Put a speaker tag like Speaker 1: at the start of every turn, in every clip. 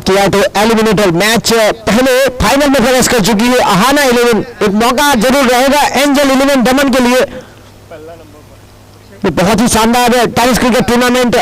Speaker 1: किया तो eliminator match पहले फाइनल में प्रवेश कर चुकी है अहाना 11। एक मौका जरूर रहेगा एंजल 11 दमन के लिए। बहुत ही शानदार टेनिस क्रिकेट टूर्नामेंट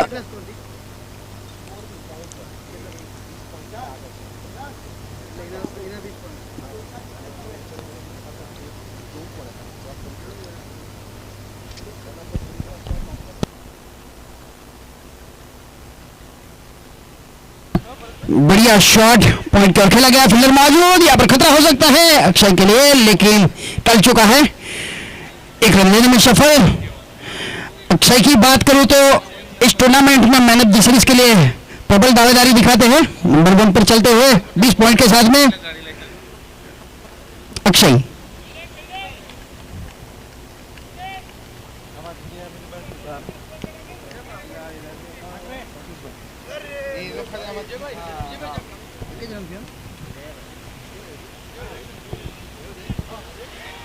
Speaker 2: बढ़िया शॉट पॉइंट पर खेला गया, फील्डर मौजूद, यहाँ पर खतरा हो सकता है अक्षय के लिए, लेकिन टल चुका है। एक रन लेने में सफल। अक्षय की बात करूं तो इस टूर्नामेंट में मैन ऑफ द सीरीज के लिए प्रबल दावेदारी दिखाते हैं। नंबर 1 पर चलते हुए 20 पॉइंट के साथ में अक्षय।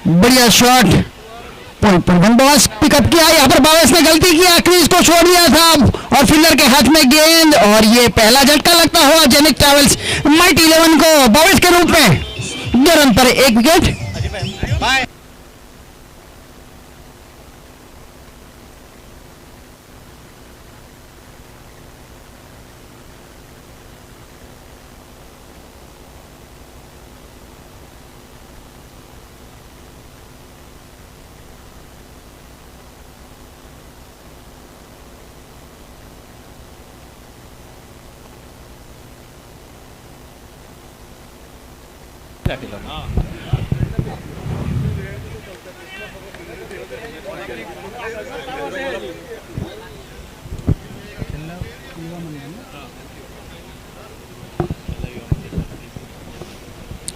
Speaker 2: बढ़िया शॉट पॉइंट पर बंदोबस्त पिकअप किया, यहाँ पर बावेस ने गलती किया, क्रीज को छोड़ दिया था और फील्डर के हाथ में गेंद, और ये पहला झटका लगता हुआ जेनिक ट्रैवल्स माइटी 11 को बावेस के रूप में 2 रन पर 1 विकेट।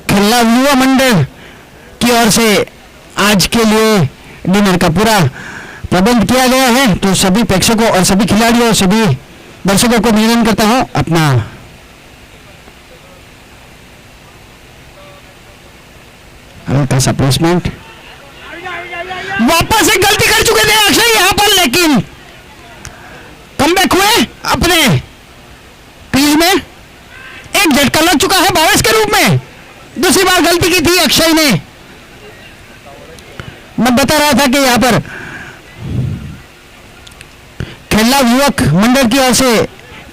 Speaker 2: खेलना युवा मंडल की ओर से आज के लिए डिनर का पूरा प्रबंध किया गया है, तो सभी प्रेक्षकों और सभी खिलाड़ियों और सभी दर्शकों को निवेदन करता हूं अपना हल्का सा प्लेसमेंट। वापस एक गलती कर चुके थे अक्षय यहां पर, लेकिन कमबैक हुए अपने क्रीज में। एक झटका लग चुका है बावेस के रूप में, दूसरी बार गलती की थी अक्षय ने। मैं बता रहा था कि यहां पर खेलना युवक मंडल की ओर से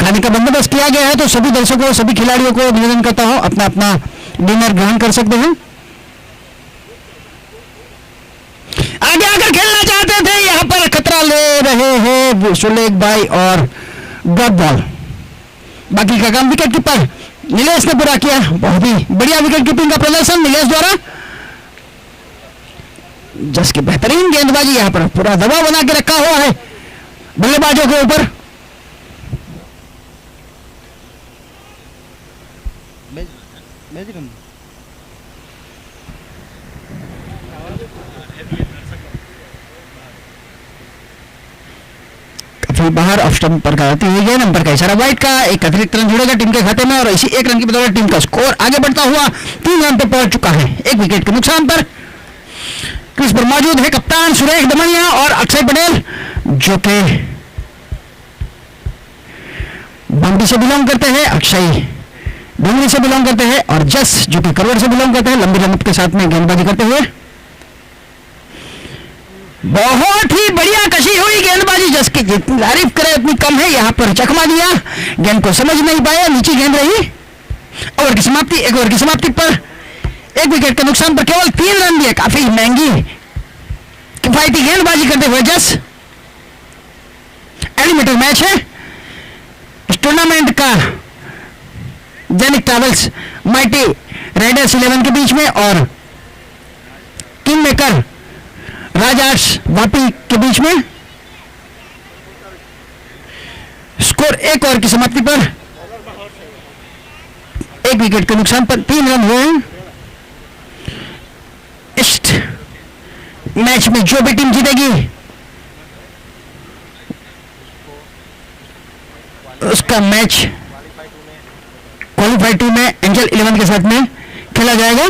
Speaker 2: खाने का बंदोबस्त किया गया है, तो सभी दर्शकों और सभी खिलाड़ियों को निवेदन करता हूं अपना अपना डिनर ग्रहण कर सकते हैं। आगे आकर खेलना चाहते थे, यहां पर खतरा ले रहे हैं सुलेख भाई और डॉट बॉल। बाकी का काम विकेट कीपर नीलेश ने पूरा किया। बहुत ही बढ़िया विकेट कीपिंग का प्रदर्शन नीलेश द्वारा। जस की बेहतरीन गेंदबाजी, यहां पर पूरा दबाव बना के रखा हुआ है बल्लेबाजों के ऊपर। बाहर ऑफ स्टंप पर कराती हुई गेंद, नंबर का इशारा वाइट का। एक अतिरिक्त रन जुड़ेगा टीम के खाते में, और इसी 1 रन की बदौलत टीम का स्कोर आगे बढ़ता हुआ 3 रन पर पहुंच चुका है। 1 विकेट के नुकसान पर क्रीज पर मौजूद है कप्तान सुरेश दमनिया और अक्षय पटेल, जो कि बंबी से बिलोंग करते हैं, अक्षय डूंगरी से बिलोंग करते हैं, और जस जो कि करवड़ से बिलोंग करते हैं। लंबी रमत के साथ में गेंदबाजी करते हुए बहुत ही बढ़िया कशी हुई गेंदबाजी, जस की जितनी तारीफ करे उतनी कम है। यहां पर चकमा दिया, गेंद को समझ नहीं पाया, नीचे गेंद रही। ओवर की समाप्ति, 1 ओवर की समाप्ति पर 1 विकेट के नुकसान पर केवल 3 रन दिए। काफी महंगी किफायती गेंदबाजी करते हुए जस। एलिमिनेटर मैच है इस टूर्नामेंट का जेनिक ट्रैवल्स माइटी राइडर्स 11 के बीच में और किंग मेकर राजार्स वापी के बीच में। स्कोर 1 ओवर की समाप्ति पर 1 विकेट के नुकसान पर 3 रन हुए हैं। इस मैच में जो भी टीम जीतेगी उसका मैच क्वालिफाई 2 में एंजल 11 के साथ में खेला जाएगा।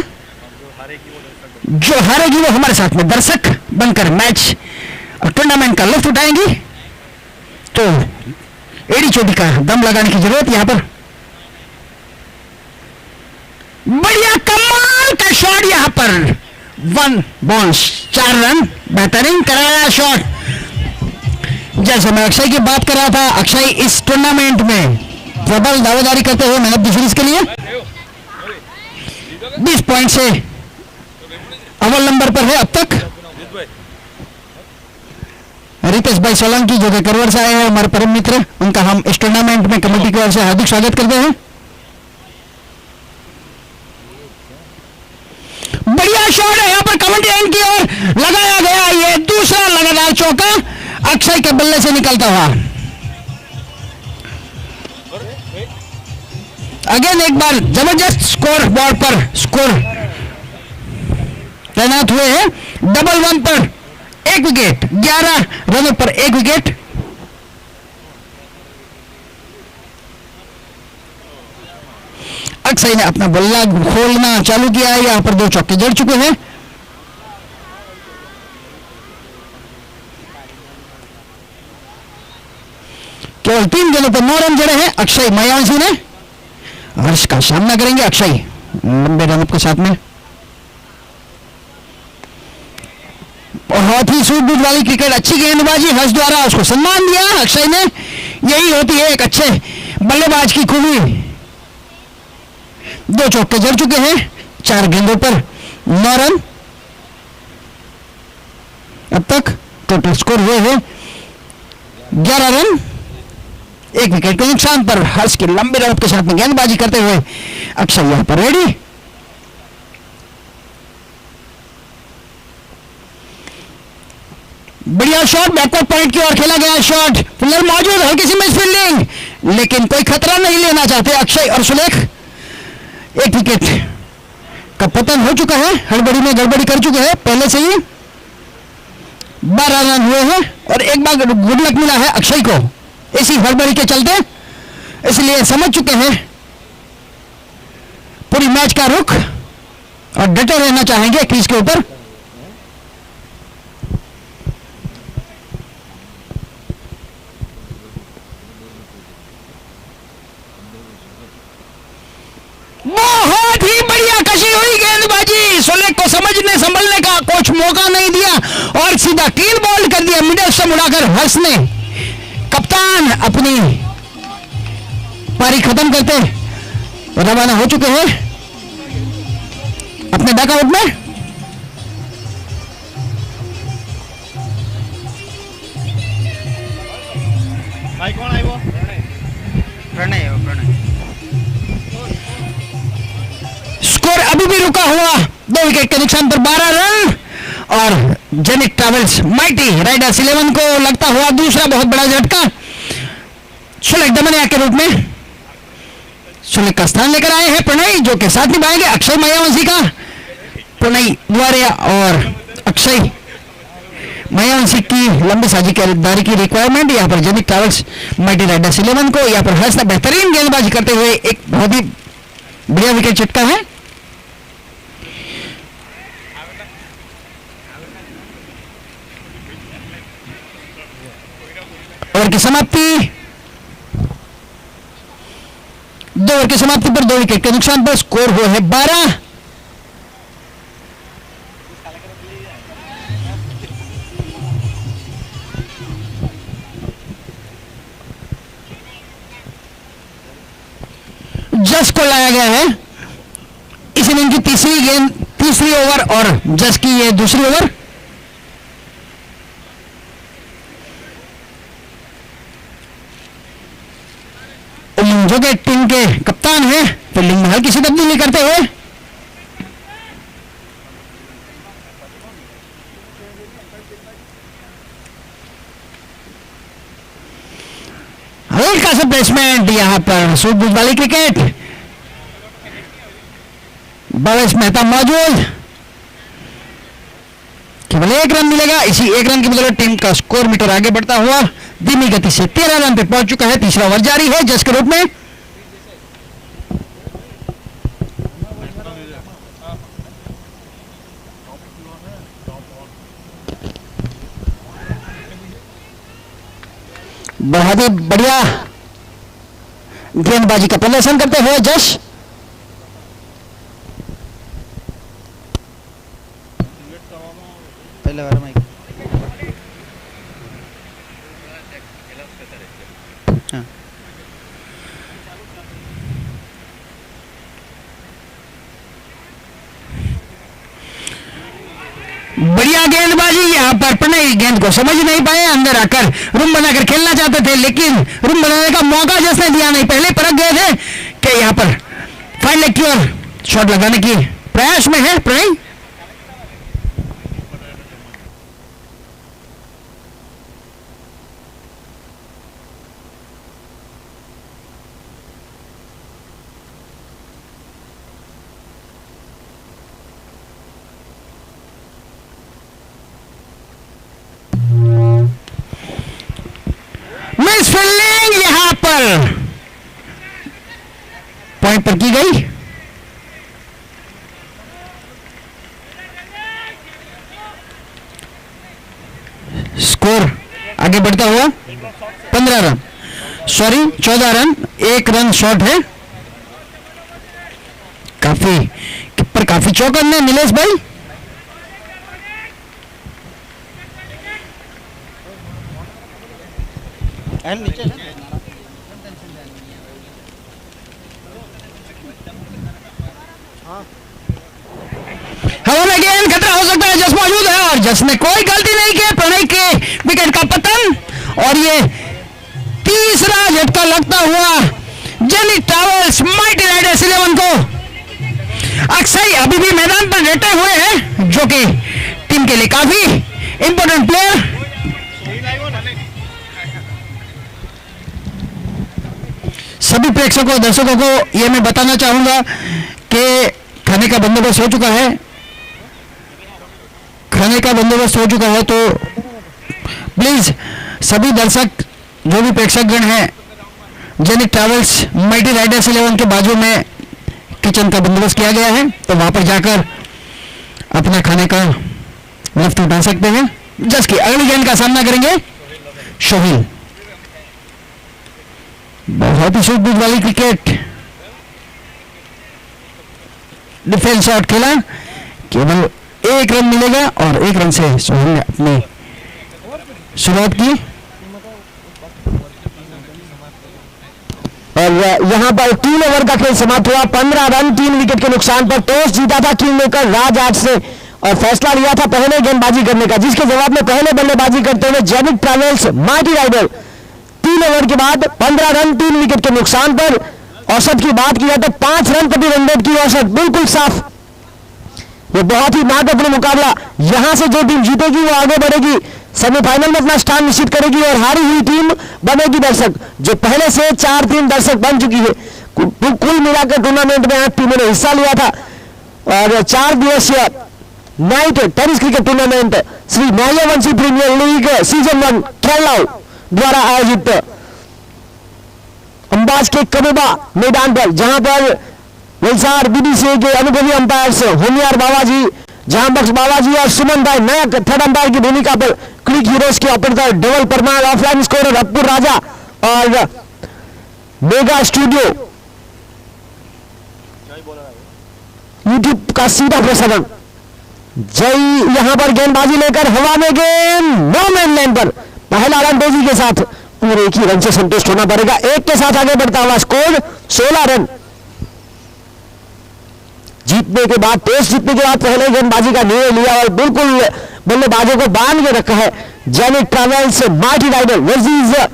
Speaker 2: जो हारेगी वो हमारे साथ में दर्शक बनकर मैच और टूर्नामेंट का लुत्फ उठाएंगी। तो एड़ी चोटी का दम लगाने की जरूरत यहां पर बढ़िया कमाल का शॉट यहां पर, 1 बॉल्स 4 रन, बेहतरीन कराया शॉट। जैसे मैं अक्षय की बात कर रहा था, अक्षय इस टूर्नामेंट में प्रबल दावेदारी करते हुए मैन ऑफ द सीरीज के लिए 20 पॉइंट से अव्वल नंबर पर है अब तक। रितेश भाई सोलंकी जो कि करवर से आए हैं, हमारे परम मित्र, उनका हम इस टूर्नामेंट में कमेटी की ओर से हार्दिक स्वागत करते हैं। बढ़िया शॉट है यहां पर कमेटी एंड की ओर लगाया गया, ये दूसरा लगातार चौका अक्षय के बल्ले से निकलता हुआ। अगेन एक बार जबरदस्त स्कोर बोर्ड पर स्कोर तैनात हुए हैं। डबल 1 पर 1 विकेट, 11 रनों पर 1 विकेट। अक्षय ने अपना बल्ला खोलना चालू किया है, यहां पर 2 चौके जड़ चुके हैं। केवल 3 गेंदों पर 9 रन जड़े हैं अक्षय मयांशी ने। हर्ष का सामना करेंगे अक्षय लंबे रन के साथ में। बहुत ही सूझबूझ वाली क्रिकेट, अच्छी गेंदबाजी, हर्ष द्वारा उसको सम्मान दिया अक्षय ने। यही होती है एक अच्छे बल्लेबाज की खूबी। 2 चौके जड़ चुके हैं, 4 गेंदों पर 9 रन। अब तक टोटल स्कोर हुए हैं 11 रन, 1 विकेट के नुकसान पर। हर्ष की लंबे रन के साथ में गेंदबाजी करते हुए अक्षय यहां पर रेडी। बढ़िया शॉट, बैकवर्ड पॉइंट की ओर खेला गया शॉट, फील्डर मौजूद, हल्की सी मिस फील्डिंग, लेकिन कोई खतरा नहीं लेना चाहते अक्षय और सुलेख। 1 विकेट का पतन हो चुका है, हड़बड़ी में गड़बड़ी कर चुके हैं पहले से ही। 12 रन हुए हैं और एक बार गुड लक मिला है अक्षय को इसी हड़बड़ी के चलते, इसलिए समझ चुके हैं पूरी मैच का रुख और डटे रहना चाहेंगे क्रीज के ऊपर। बहुत ही बढ़िया कशी हुई गेंदबाजी, सुलेख को समझने संभलने का कुछ मौका नहीं दिया और सीधा क्लीन बॉल कर दिया मिडल स्टंप उड़ाकर। हर्ष ने, कप्तान, अपनी पारी खत्म करते रवाना हो चुके हैं अपने बैकआउट में। स्कोर अभी भी रुका हुआ, 2 विकेट के नुकसान पर 12 रन और जेनिक ट्रैवल्स माइटी राइडर्स 11 को लगता हुआ दूसरा बहुत बड़ा झटका सुलेख दमनिया के रूप में। सुलेख का स्थान लेकर आए हैं प्रणय, जो के साथ निभाएंगे अक्षय मायावंशी का। प्रणय द्वारे और अक्षय मायावंशी की लंबी साझी खरीदारी की रिक्वायरमेंट। यहाँ पर जेनिक ट्रैवल्स माइटी राइडर्स 11 को, यहाँ पर हर्ष ने बेहतरीन गेंदबाजी करते हुए एक बहुत ही बढ़िया विकेट चटका है। ओवर की समाप्ति, 2 ओवर की समाप्ति पर 2 विकेट के नुकसान पर स्कोर हुआ है 12। जस को लाया गया है इस इनिंग की तीसरी ओवर और जस की ये दूसरी ओवर। जो कि टीम के कप्तान हैं, फील्डिंग में हल्की सी तब्दीली करते हुए हल्का सा प्लेसमेंट, यहां पर सूझबूझ वाली क्रिकेट। भवेश मेहता मौजूद, केवल 1 रन मिलेगा, इसी 1 रन की बदौलत टीम का स्कोर मीटर आगे बढ़ता हुआ धीमी गति से 13 रन पे पहुंच चुका है। तीसरा ओवर जारी है जस के रूप में। बहुत ही बढ़िया गेंदबाजी का प्रदर्शन करते हुए जश
Speaker 3: लगा रहा माइक। हाँ
Speaker 2: बढ़िया गेंदबाजी। यहाँ पर प्रणय गेंद को समझ नहीं पाए, अंदर आकर रूम बनाकर खेलना चाहते थे, लेकिन रूम बनाने का मौका जिसने दिया नहीं, पहले परख गए थे कि यहाँ पर फाइन लेग की ओर शॉट लगाने की प्रयास में है प्रणय। मिस फील्डिंग यहां पर पॉइंट पर की गई। स्कोर आगे बढ़ता हुआ 15 run, sorry 14 run, 1 run short है। काफी पर काफी चौकन है नीलेश भाई।
Speaker 3: नीचे
Speaker 2: हवा में गेंद, खतरा हो सकता है, जस मौजूद है और जस ने कोई गलती नहीं की। प्रणय के विकेट का पतन और ये तीसरा झटका लगता हुआ जेनिक ट्रैवल्स माइटी राइडर्स 11 को। अक्षय अभी भी मैदान पर डटे हुए हैं, जो कि टीम के लिए काफी इंपॉर्टेंट प्लेयर। सभी प्रेक्षकों दर्शकों को यह मैं बताना चाहूंगा कि खाने का बंदोबस्त हो चुका है, खाने का बंदोबस्त हो चुका है, तो प्लीज सभी दर्शक जो भी प्रेक्षकगण हैं, जेनिक ट्रैवल्स माइटी राइडर्स 11 के बाजू में किचन का बंदोबस्त किया गया है, तो वहां पर जाकर अपने खाने का लुत्फ उठा सकते हैं। जबकि अगली गेंद का सामना करेंगे शोहिल। बहुत ही सूझबूझ वाली क्रिकेट, डिफेंस शॉट खेला, केवल 1 रन मिलेगा और 1 रन से सोहेल ने अपनी शुरुआत की।
Speaker 1: और यहां पर 3 ओवर का खेल समाप्त हुआ, 15 रन 3 विकेट के नुकसान पर। टॉस जीता था किंग मेकर राज आर्ट से और फैसला लिया था पहले गेंदबाजी करने का, जिसके जवाब में पहले बल्लेबाजी करते हुए Zenith travels mighty rider 3 over के बाद 15 रन 3 विकेट के नुकसान पर। औसत की बात की जाए तो 5 रन प्रति रन रेट की औसत, बिल्कुल साफ। ये बहुत ही महत्वपूर्ण मुकाबला, यहां से जो टीम जीतेगी वो आगे बढ़ेगी, सेमीफाइनल में अपना स्थान निश्चित करेगी और हारी हुई टीम बनेगी दर्शक, जो पहले से 4 टीम दर्शक बन चुकी है। कुल मिलाकर टूर्नामेंट में 8 टीमों ने हिस्सा लिया था और 4 दिवसीय night tennis cricket tournament Shri Mayavanshi premier league season 1 Kerala द्वारा आयोजित अंबाज के कबूबा मैदान पर, जहां पर वलसाड़ बीबीसी के अनुभवी अंपायर्स होमियार बाबाजी, जहां बख्श बाबाजी और सुमन भाई नायक थर्ड अंपायर की भूमिका पर, क्रिक हीरोज के operator Dhaval Parmar, offline scorer अप्पुर राजा और मेगा स्टूडियो यूट्यूब का सीधा प्रसारण। जय यहां पर गेंदबाजी लेकर हवा में गेंद, नो मैन लाइन पर पहला रन तेजी के साथ और 1 ही रन से संतुष्ट होना पड़ेगा। 1 के साथ आगे बढ़ता हुआ स्कोर 16 रन। जीतने के बाद, टेस्ट जीतने के बाद पहले गेंदबाजी का निर्णय लिया और बिल्कुल बल्लेबाजों को बांध के रखा है। Zenith travels mighty rider versus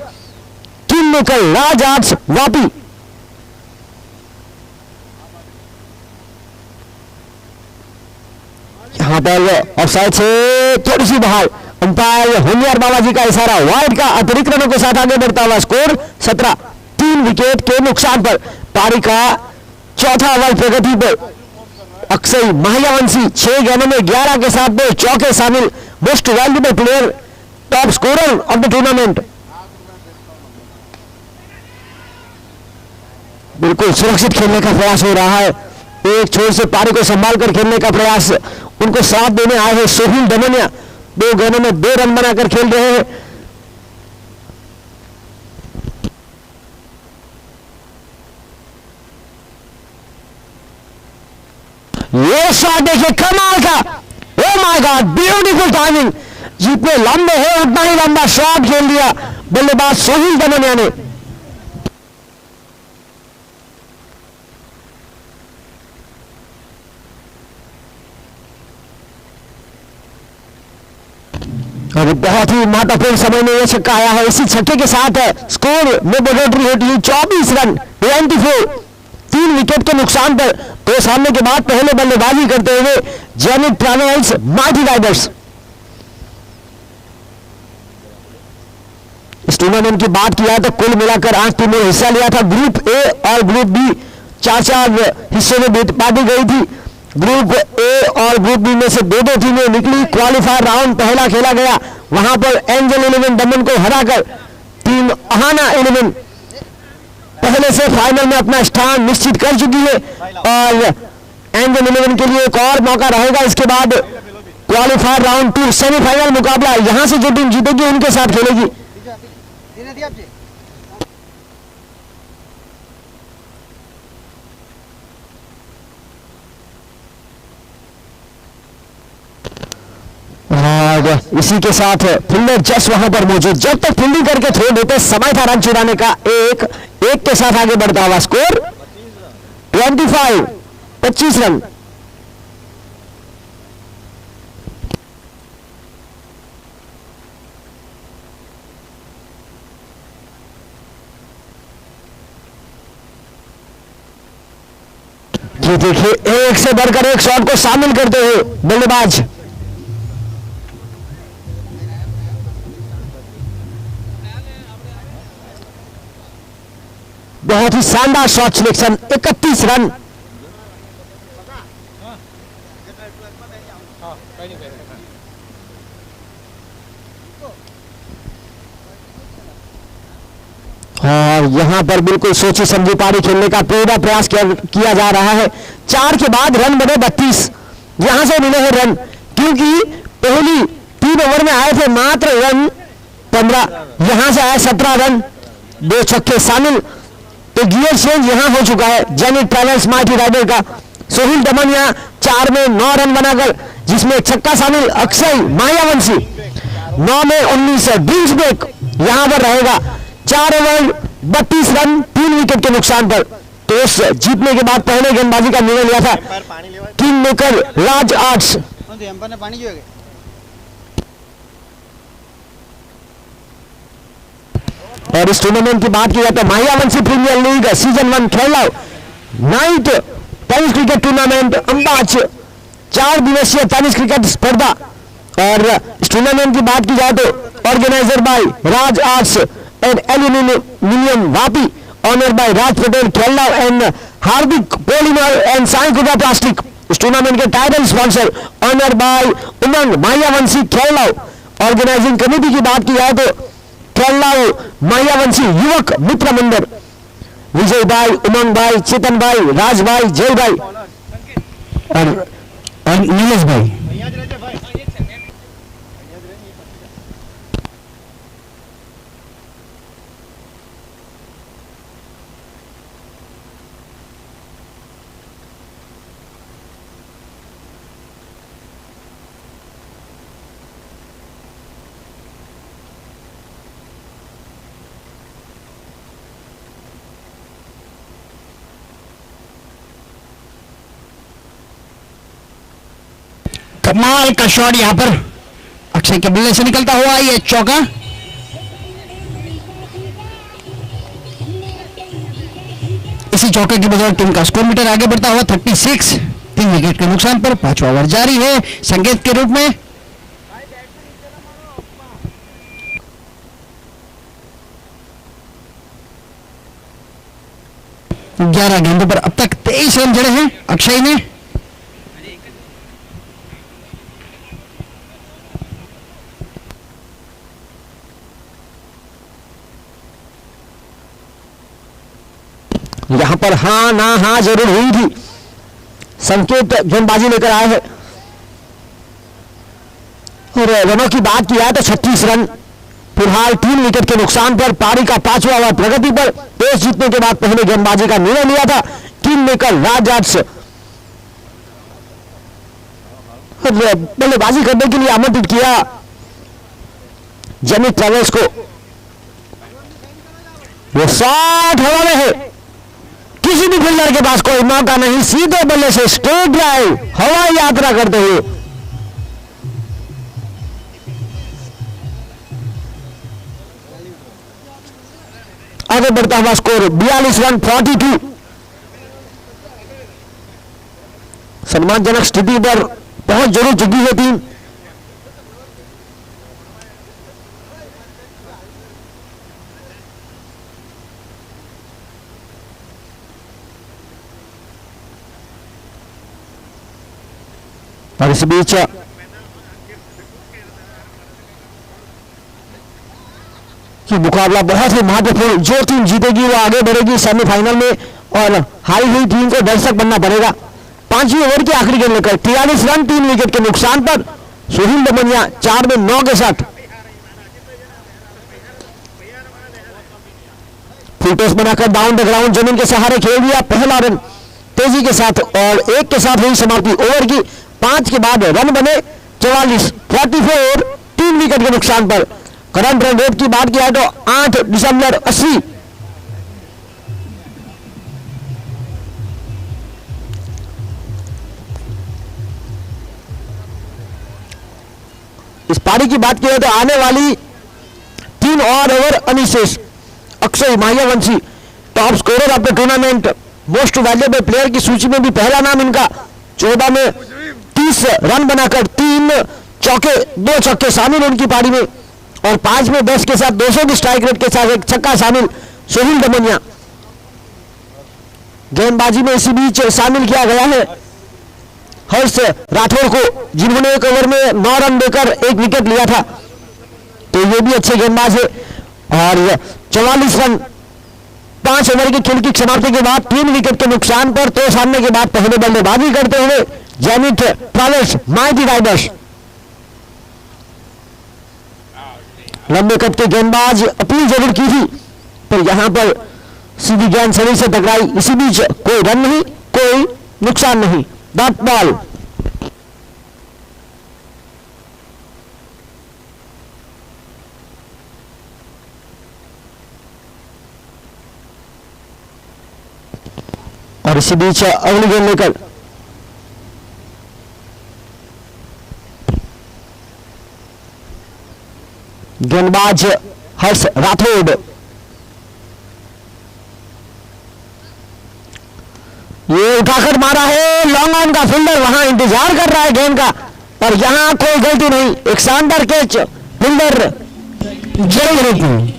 Speaker 1: king maker Raj arts Vapi. यहां पर ऑफसाइड से थोड़ी सी बाहर, अंपायर होमियार बाबाजी का इशारा, वाइड का अतिरिक्त रनों के साथ आगे बढ़ता हुआ स्कोर 17, 3 विकेट के नुकसान पर। पारी का चौथा ओवर प्रगति पर अक्षय मायावंशी 6 गेंदों में 11 के साथ 2 चौके शामिल, most valuable player, top scorer of the tournament. बिल्कुल सुरक्षित खेलने का प्रयास हो रहा है, एक छोर से पारी को संभाल कर खेलने का प्रयास उनको साथ देने आए हैं सोहिल दमनिया। 2 गेंदों में 2 रन बनाकर खेल रहे हैं। ये शॉट देखिए कमाल का, माय गॉड, ब्यूटीफुल टाइमिंग। जितने लंबे है उतना ही लंबा शॉट खेल दिया बल्लेबाज सोहिल दमनिया ने। और बहुत ही महत्वपूर्ण समय में यह छक्का आया है। इसी छक्के के साथ स्कोर में बढ़ोतरी होती है 24 रन 24, 3 विकेट के नुकसान पर। तो सामने के बाद पहले बल्लेबाजी करते हुए जेनिथ ट्रैवल्स माइटी राइडर्स। इस टूर्नामेंट की बात किया तो कुल मिलाकर 8 टीमों ने हिस्सा लिया था। ग्रुप ए और ग्रुप बी 4-4 हिस्सों में बांटी गई थी। ग्रुप ए और ग्रुप बी में से 2-2 टीमें निकली। क्वालिफायर राउंड पहला खेला गया, वहां पर एंजल 11 दमन को हराकर टीम अहाना 11 पहले से फाइनल में अपना स्थान निश्चित कर चुकी है। और एंजल 11 के लिए एक और मौका रहेगा इसके बाद। क्वालिफायर राउंड 2 सेमीफाइनल मुकाबला, यहां से जो टीम जीतेगी उनके साथ खेलेगी। और इसी के साथ फील्डर जस्ट वहां पर मौजूद। जब तक फील्डिंग करके थ्रो देते समय था रन चुराने का। एक के साथ आगे बढ़ता हुआ स्कोर 25 रन। ये देखिए एक से बढ़कर एक शॉट को शामिल करते हुए बल्लेबाज। बहुत ही शानदार शॉट सिलेक्शन, 31 रन। और यहां पर बिल्कुल सोची समझी पारी खेलने का पूरा प्रयास किया जा रहा है। 4 के बाद रन बने 32, यहां से मिले हैं रन, क्योंकि पहली 3 ओवर में आए थे मात्र रन 15, यहां से आए 17 रन, 2 छक्के शामिल। तो गियर चेंज यहां हो चुका है जेनिथ ट्रैवल्स माइटी राइडर का। सोहिल दमनिया 4 में 9 रन बनाकर, जिसमें छक्का शामिल अक्षय मायावंशी 9 में 19 ड्रीम्स ब्रेक यहां पर रहेगा। 4 ओवर 32 रन 3 विकेट के नुकसान पर। टॉस जीतने के बाद पहले गेंदबाजी का निर्णय लिया था किंग मेकर राज आर्ट्स। और इस टूर्नामेंट की बात की जाए तो मायावंशी प्रीमियर लीग सीजन 1 खेला नाइट टेनिस क्रिकेट टूर्नामेंट अंबाच 4 दिवसीय टेनिस क्रिकेट स्पर्धा। और इस टूर्नामेंट की बात की जाए तो organiser by Raj arts and aluminium Vapi, honour by Raj Patel खेलना एंड हार्दिक पॉलीमर एंड साइकोटा प्लास्टिक। इस टूर्नामेंट के title sponsor honour by Umang Mayavanshi खेलना। ऑर्गेनाइजिंग कमेटी की बात की जाए तो खेलनाऊ मायावंशी युवक मित्र मंडल, विजय भाई, उमंग भाई, चेतन भाई, राज भाई, जय भाई और नीलेश भाई।
Speaker 2: कमाल का शॉट यहां पर अक्षय के बल्ले से निकलता हुआ ये चौका। इसी चौके की बदौलत टीम का स्कोर मीटर आगे बढ़ता हुआ 36, 3 विकेट के नुकसान पर। 5वां ओवर जारी है संकेत के रूप में। ग्यारह गेंदों पर अब तक 23 रन जड़े हैं अक्षय ने।
Speaker 1: यहां पर हां ना हां जरूर हुई थी। संकेत गेंदबाजी लेकर आए हैं। और रनों की बात की जाए तो 36 रन फिलहाल 3 विकेट के नुकसान पर। पारी का 5वां ओवर प्रगति पर। टॉस जीतने के बाद पहले गेंदबाजी का निर्णय लिया था किंग मेकर राज आर्ट्स। बल्लेबाजी करने के लिए आमंत्रित किया जेनिथ ट्रैवल्स को। वो शॉट हवा में है, किसी भी फील्डर के पास कोई मौका नहीं, सीधे बल्ले से स्ट्रेट ड्राइव हवाई यात्रा करते हुए आगे बढ़ता हुआ स्कोर 42 रन 42। सम्मानजनक स्थिति पर पहुंच जरूर चुकी है टीम। और इस बीच ये मुकाबला बहुत ही महत्वपूर्ण, जो टीम जीतेगी वो आगे बढ़ेगी सेमीफाइनल में और हारी हुई टीम को दर्शक बनना पड़ेगा। 5वीं ओवर की आखिरी गेंद लेकर 43 रन 3 विकेट के नुकसान पर सोहिल दमनिया 4 में 9 के साथ फुलटॉस बनाकर डाउन द ग्राउंड जमीन के सहारे खेल दिया पहला रन तेजी के साथ और 1 के साथ हुई समाप्ति ओवर की। 5 के बाद रन बने 44 44 3 विकेट के नुकसान पर। करंट रन रेट की बात किया तो 8.80। इस पारी की बात किया तो आने वाली 3 और over Anishesh Akshay Mahyavanshi top scorer of the tournament, most valuable player की सूची में भी पहला नाम इनका। 14 में 30 रन बनाकर 3 चौके 2 छक्के शामिल उनकी पारी में और 5 में 10 के साथ 200 की स्ट्राइक रेट के साथ एक छक्का शामिल सोहिल दमनिया। गेंदबाजी में इसी बीच शामिल किया गया है हर्ष राठौर को, जिन्होंने एक ओवर में 9 रन देकर 1 विकेट लिया था, तो ये भी अच्छे गेंदबाज है। और 44 रन 5 ओवर की खेल की समाप्ति के बाद 3 विकेट के नुकसान पर तो सामने के बाद पहले बल्लेबाजी करते हुए जेनिथ ट्रैवल्स माइटी राइडर्स। लंबे कद के गेंदबाज अपील जरूर की थी पर यहां पर सीधी गेंद शरीर से टकराई। इसी बीच कोई रन नहीं, कोई नुकसान नहीं, डॉट बॉल। और इसी बीच अगली गेंद लेकर गेंदबाज हर्ष राठौड़, ये उठाकर मारा है, लॉन्ग ऑन का फील्डर वहां इंतजार कर रहा है गेंद का और यहां कोई गलती नहीं, एक शानदार कैच फील्डर जरूर।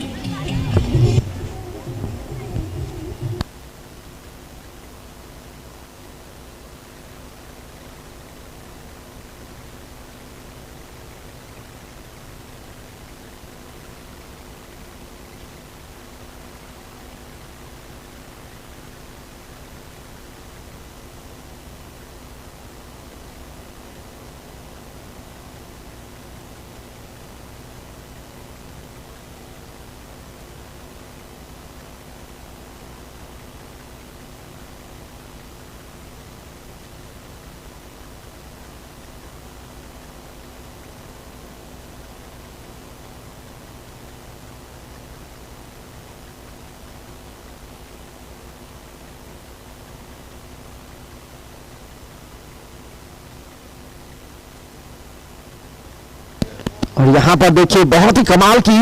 Speaker 1: और यहां पर देखिए बहुत ही कमाल की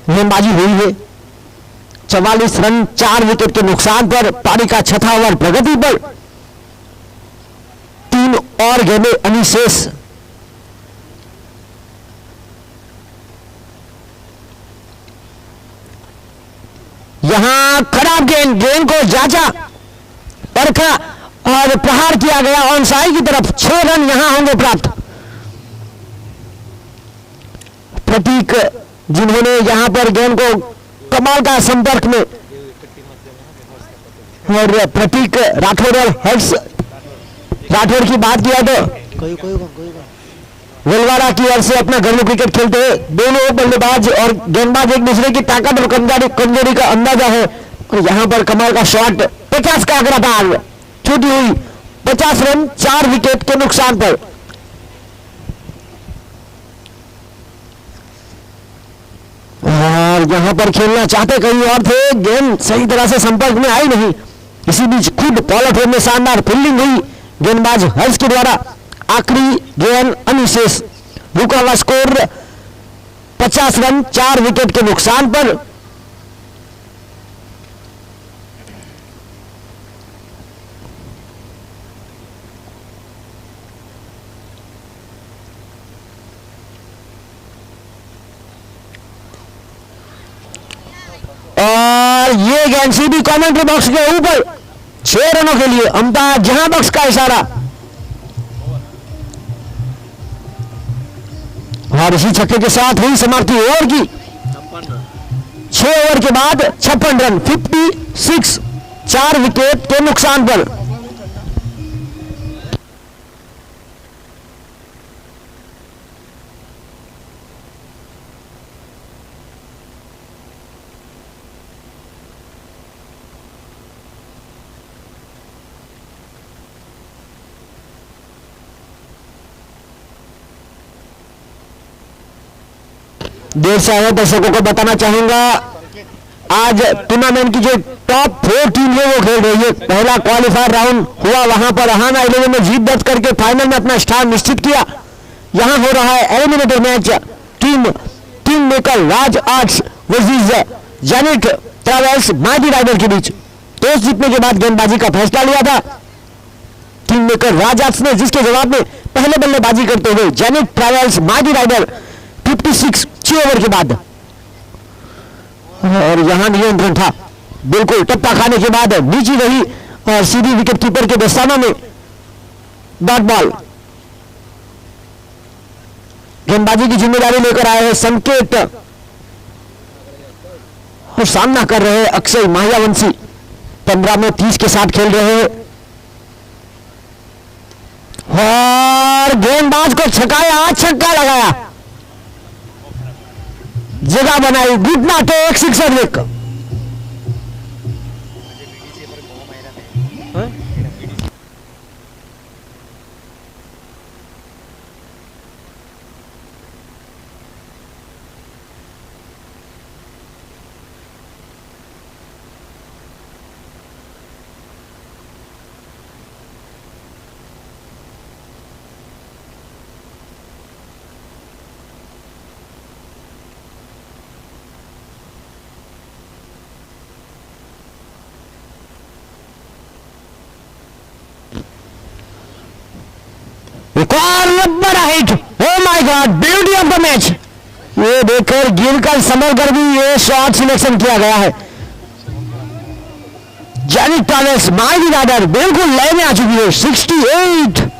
Speaker 1: गेंदबाजी हुई है। 44 रन 4 विकेट के नुकसान पर पारी का 6वां ओवर प्रगति पर। 3 और गेंदें अनिशेष। यहां खराब गेंद को जांचा परखा और प्रहार किया गया ऑन साइड की तरफ। 6 रन यहां होंगे प्राप्त। प्रतीक जिन्होंने यहां पर गेंद को कमाल का संपर्क में, और प्रतीक राठौर और हर्ष राठौर की बात किया तो वेलवाड़ा की ओर से अपना घरेलू क्रिकेट खेलते हैं। दोनों बल्लेबाज और गेंदबाज एक दूसरे की ताकत और कमजोरी का अंदाजा है। और यहां पर कमाल का शॉट 50 का आंकड़ा पार छूटी हुई। 50 रन 4 विकेट के नुकसान पर और यहां पर खेलना चाहते कहीं और थे, गेंद सही तरह से संपर्क में आई नहीं। इसी बीच खुद पॉलट में शानदार फील्डिंग हुई गेंदबाज हर्ष के द्वारा। आखिरी गेंद अनुशेष, रुका हुआ स्कोर 50 रन 4 विकेट के नुकसान पर। और ये गेंद सीधी कमेंट्री बॉक्स के ऊपर 6 रनों के लिए अंपायर जहां बख्श का इशारा। और इसी छक्के के साथ हुई समाप्ति ओवर की। 6 ओवर के बाद 56 रन 56, 4 विकेट के नुकसान पर। देर से आए दर्शकों को बताना चाहूंगा, आज टूर्नामेंट की जो टॉप 4 टीम है वो खेल रही है। पहला क्वालिफायर राउंड हुआ, वहां पर रहाना 11 ने जीत दर्ज करके फाइनल में अपना स्थान निश्चित किया। यहां हो रहा है eliminator match, team king maker Raj arts versus Zenith travels mighty rider के बीच। टॉस जीतने के बाद गेंदबाजी का फैसला लिया था किंग मेकर राज आर्ट्स ने, जिसके जवाब में पहले बल्लेबाजी करते हुए Zenith travels mighty rider 56 6 over के बाद। और यहां नियंत्रण था, बिल्कुल टप्पा खाने के बाद नीचे रही और सीधी विकेट कीपर के दस्तानों में डॉट बॉल। गेंदबाजी की जिम्मेदारी लेकर आए हैं संकेत और सामना कर रहे हैं अक्षय मायावंशी। 15 में 30 के साथ खेल रहे हैं और गेंदबाज को छकाया, छक्का लगाया, जगह बनाई, घुटना टेक, सिक्सर विक। एक और बड़ा hit, oh my God, beauty of the match. ये देखकर गिरकर समर कर भी ये शॉट सिलेक्शन किया गया है। जेनिट ट्रैवल्स माइटी राइडर बिल्कुल लय में आ चुकी है। 68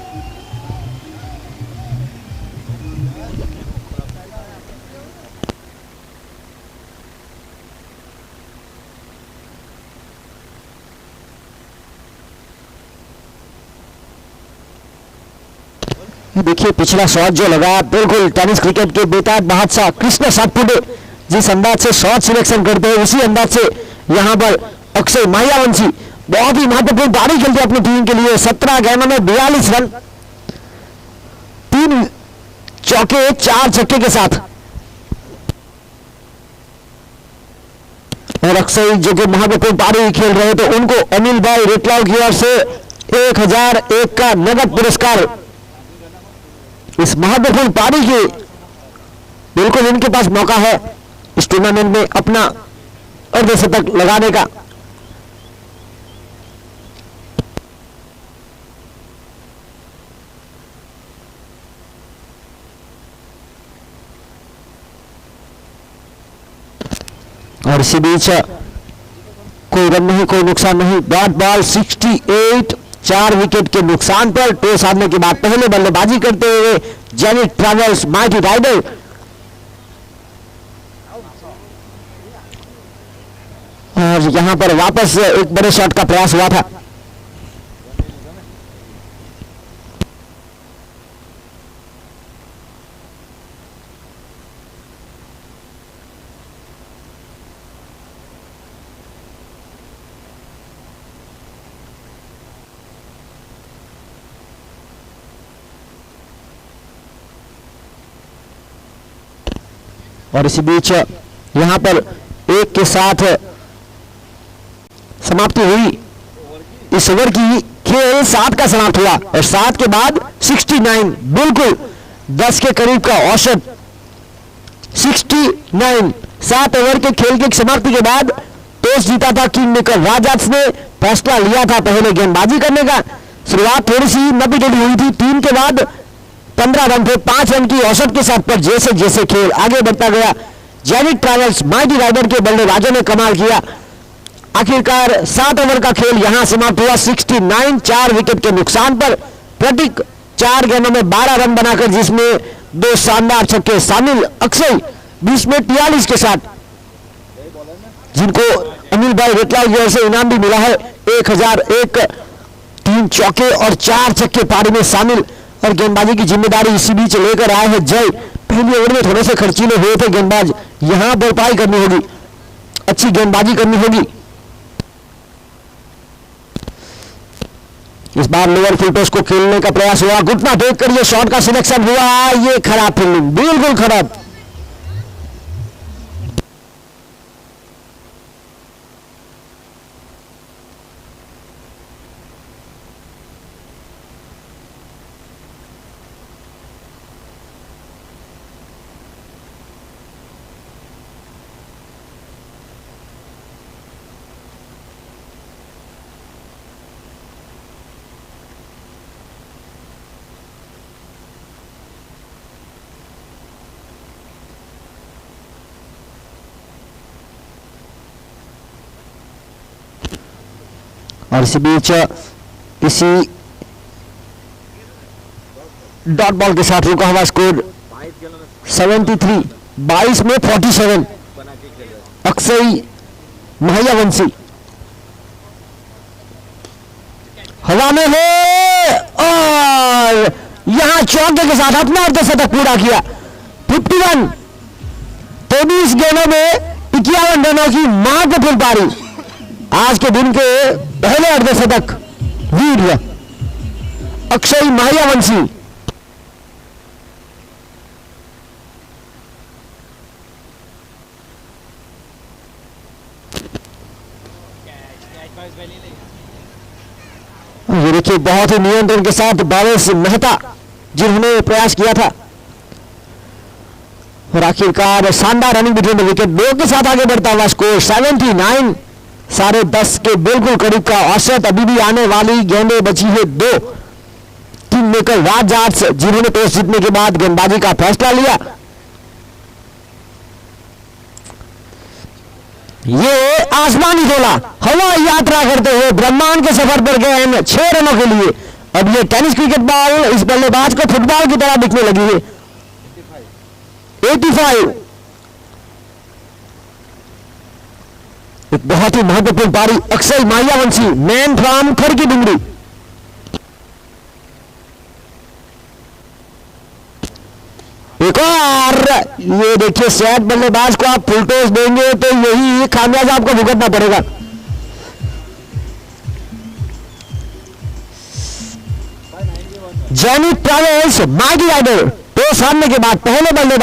Speaker 1: देखिए पिछला शॉट जो लगा, बिल्कुल टेनिस क्रिकेट के बेताज बादशाह कृष्ण सातपुड़े जिस अंदाज से शॉट सिलेक्शन करते हैं, उसी अंदाज से यहां पर अक्षय मायावंशी बहुत ही महत्वपूर्ण पारी खेलते हैं अपनी टीम के लिए। 17 गेंदों में 42 रन, 3 चौके 4 छक्के के साथ। और अक्षय जो कि महत्वपूर्ण पारी खेल रहे हैं, तो उनको अनिल भाई रेटलाव की ओर से 1001 का नगद पुरस्कार इस महत्वपूर्ण पारी के। बिल्कुल इनके पास मौका है इस टूर्नामेंट में अपना अर्धशतक लगाने का। और इसी बीच कोई रन नहीं, कोई नुकसान नहीं, डॉट बॉल 68, 4 विकेट के नुकसान पर। टॉस हारने के बाद पहले बल्लेबाजी करते हुए जेनिट ट्रैवल्स माइटी राइडर और यहां पर वापस एक बड़े शॉट का प्रयास हुआ था। और इसी बीच यहां पर एक के साथ समाप्ति हुई इस ओवर की। खेल 7 का समाप्त हुआ और 7 के बाद 69, बिल्कुल 10 के करीब का औसत 69। 7 ओवर के खेल की समाप्ति के बाद टॉस जीता था किंग मेकर राज ने, फैसला लिया था पहले गेंदबाजी करने का। शुरुआत थोड़ी सी नपी-टेढ़ी हुई थी, 3 के बाद 15 रन थे, 5 रन की औसत के साथ, पर जैसे जैसे खेल आगे बढ़ता गया जेनिक ट्रैवल्स माइटी राइडर के बल्लेबाजों ने कमाल किया। आखिरकार 7 ओवर का खेल यहां समाप्त हुआ 69, 4 विकेट के नुकसान पर। प्रतीक 4 गेंदों में 12 रन बनाकर, जिसमें 2 शानदार छक्के शामिल। अक्षय 20 में 43 के साथ, जिनको अनिल भाई रेटलाल की ओर से इनाम भी मिला है 1001, 3 चौके और 4 छक्के पारी में शामिल। और गेंदबाजी की जिम्मेदारी इसी बीच लेकर आए हैं जय। पहले ओवर में थोड़े से खर्चीले हुए थे गेंदबाज, यहां भरपाई करनी होगी, अच्छी गेंदबाजी करनी होगी। इस बार लोअर फुल टॉस को खेलने का प्रयास हुआ, घुटना देखकर ये शॉट का सिलेक्शन हुआ, ये खराब फील्डिंग, बिल्कुल खराब। और इसी बीच इसी डॉट बॉल के साथ रुका हुआ स्कोर 73, 22 में 47। अक्षय महायावंशी हवा में है और यहां चौके के साथ अपना अर्धशतक पूरा किया। 51, 23 गेंदों में 51 रनों की महत्वपूर्ण पारी। आज के दिन के पहले अर्धशतक वीर अक्षय महायावंशी। ये देखिए बहुत ही नियंत्रण के साथ भावेश मेहता जिन्होंने प्रयास किया था और आखिरकार शानदार रनिंग बिटवीन द विकेट 2 के साथ आगे बढ़ता हुआ स्कोर 79, 10.5 के बिल्कुल करीब का औसत। अभी भी आने वाली गेंदें बची है 2। किंग मेकर राज जिन्होंने टॉस जीतने के बाद गेंदबाजी का फैसला लिया। ये आसमानी गोला हवाई यात्रा करते हुए ब्रह्मांड के सफर पर गए हैं 6 रनों के लिए। अब ये टेनिस क्रिकेट बॉल इस बल्लेबाज को फुटबॉल की तरह दिखने लगी है। 85, एक बहुत ही महत्वपूर्ण पारी अक्षय महायावंशी, मैन फ्रॉम खड़की डुंगरी। एक और ये देखिए सेट बल्लेबाज को आप फुल टॉस देंगे तो यही खामियाजा आपको भुगतना पड़ेगा। Zenith travels mighty rider toss हारने के बाद पहले बल्लेबाज